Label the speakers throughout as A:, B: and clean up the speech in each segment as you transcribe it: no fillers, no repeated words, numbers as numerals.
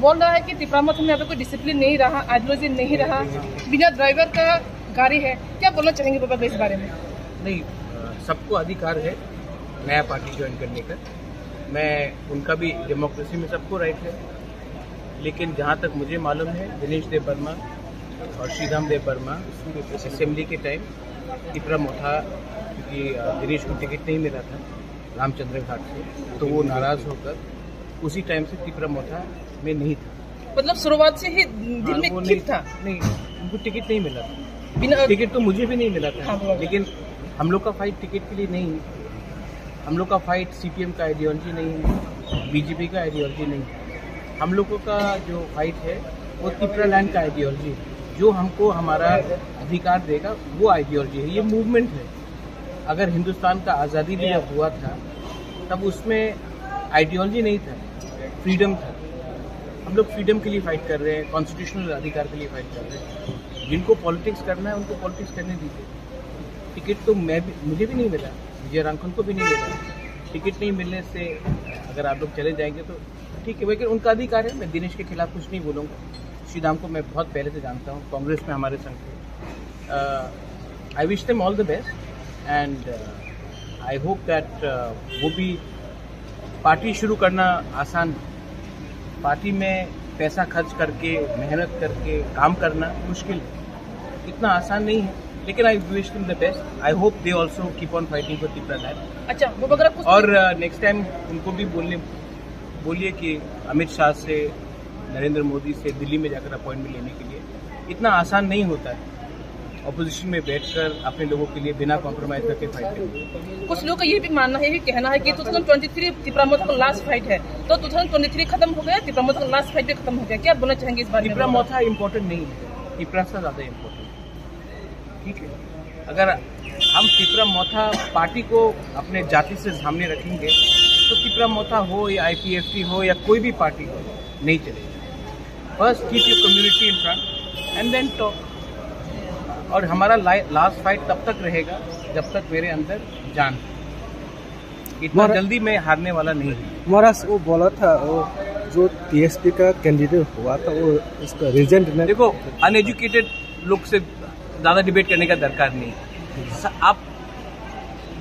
A: बोल रहा है कि तिपरामथ में यहाँ पे कोई डिसिप्लिन नहीं रहा, आइडियोलॉजी नहीं रहा, बिना ड्राइवर का गाड़ी है। क्या बोलना चाहेंगे बाबा इस बारे में?
B: नहीं, सबको अधिकार है नया पार्टी ज्वाइन करने का। मैं उनका भी डेमोक्रेसी में सबको राइट है, लेकिन जहाँ तक मुझे मालूम है दिनेश देव वर्मा और श्रीधाम देव वर्मा असेंबली के टाइम तिपरामोथा, क्योंकि दिनेश को टिकट नहीं मिला था रामचंद्र घाट से, तो वो नाराज होकर उसी टाइम से तिपरामोथा में नहीं था।
A: मतलब शुरुआत से ही दिल में खिप था?
B: नहीं, उनको टिकट नहीं मिला था। बिना टिकट तो मुझे भी नहीं मिला था। हाँ, लेकिन हम लोग का फाइट टिकट के लिए नहीं, हम लोग का फाइट सीपीएम का आइडियोलॉजी नहीं है, बीजेपी का आइडियोलॉजी नहीं है। हम लोगों का जो फाइट है वो तिपरालैंड का आइडियोलॉजी है, जो हमको हमारा अधिकार देगा, वो आइडियोलॉजी है। ये मूवमेंट है। अगर हिंदुस्तान का आज़ादी भी जब हुआ था तब उसमें आइडियोलॉजी नहीं था, फ्रीडम था। हम लोग फ्रीडम के लिए फाइट कर रहे हैं, कॉन्स्टिट्यूशनल अधिकार के लिए फाइट कर रहे हैं। जिनको पॉलिटिक्स करना है उनको पॉलिटिक्स करने दीजिए। टिकट तो मुझे भी नहीं मिला, विजय रांखल को भी नहीं मिला। टिकट नहीं मिलने से अगर आप लोग चले जाएंगे तो ठीक है, लेकिन उनका अधिकार है। मैं दिनेश के खिलाफ कुछ नहीं बोलूँगा। श्रीधाम को मैं बहुत पहले से जानता हूँ, कांग्रेस में हमारे संग थे। आई wish them all the best and I hope that वो भी पार्टी शुरू करना आसान है। पार्टी में पैसा खर्च करके, मेहनत करके काम करना मुश्किल है, इतना आसान नहीं है। लेकिन I wish them the best. I hope they also keep on fighting for Tipraland.
A: अच्छा, वो वगैरह कुछ
B: और नेक्स्ट टाइम उनको भी बोलिए कि अमित शाह से, नरेंद्र मोदी से दिल्ली में जाकर अपॉइंटमेंट लेने के लिए इतना आसान नहीं होता है। ऑपोजिशन में बैठकर अपने लोगों के लिए बिना कॉम्प्रोमाइज करके फाइट करना।
A: कुछ लोगों का ये भी मानना है, ये कहना है कि 2023 तिपरामोथा का लास्ट फाइट है, तो 2023 खत्म हो गया, तिपरामोथा का लास्ट फाइट भी खत्म हो गया। क्या बोलना चाहेंगे इस बारे में?
B: तिपरामोथा इम्पोर्टेंट नहीं है, तिपरासा ज़्यादा इम्पोर्टेंट। ठीक है, अगर हम तिपरामोथा पार्टी को अपने जाति से सामने रखेंगे तो तिपरामोथा हो या IPFT हो या कोई भी पार्टी हो, नहीं चलेगा। First keep your community in front and then talk. और हमारा लास्ट फाइट तब तक रहेगा जब तक मेरे अंदर जान। इतना जल्दी मैं हारने वाला नहीं हूँ।
C: महाराज वो बोला था, वो जो TSP का कैंडिडेट हुआ था वो इसका रिजल्ट में,
B: देखो अनएजुकेटेड लोग से ज़्यादा डिबेट करने का दरकार नहीं है। आप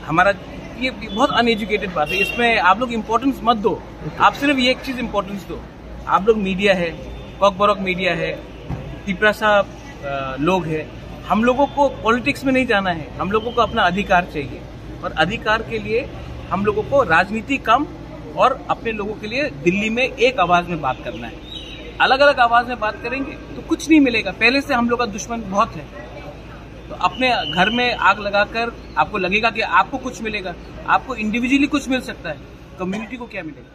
B: हमारा ये बहुत अनएजुकेटेड बात है, इसमें आप लोग इम्पोर्टेंस मत दो। आप सिर्फ ये एक चीज़ इम्पोर्टेंस दो, आप लोग मीडिया है, कॉकबॉरक मीडिया है, तिपरासा लोग है। हम लोगों को पॉलिटिक्स में नहीं जाना है, हम लोगों को अपना अधिकार चाहिए। और अधिकार के लिए हम लोगों को राजनीति कम और अपने लोगों के लिए दिल्ली में एक आवाज़ में बात करना है। अलग अलग आवाज़ में बात करेंगे तो कुछ नहीं मिलेगा। पहले से हम लोग का दुश्मन बहुत है, तो अपने घर में आग लगाकर आपको लगेगा कि आपको कुछ मिलेगा। आपको इंडिविजुअली कुछ मिल सकता है, कम्युनिटी को क्या मिलेगा?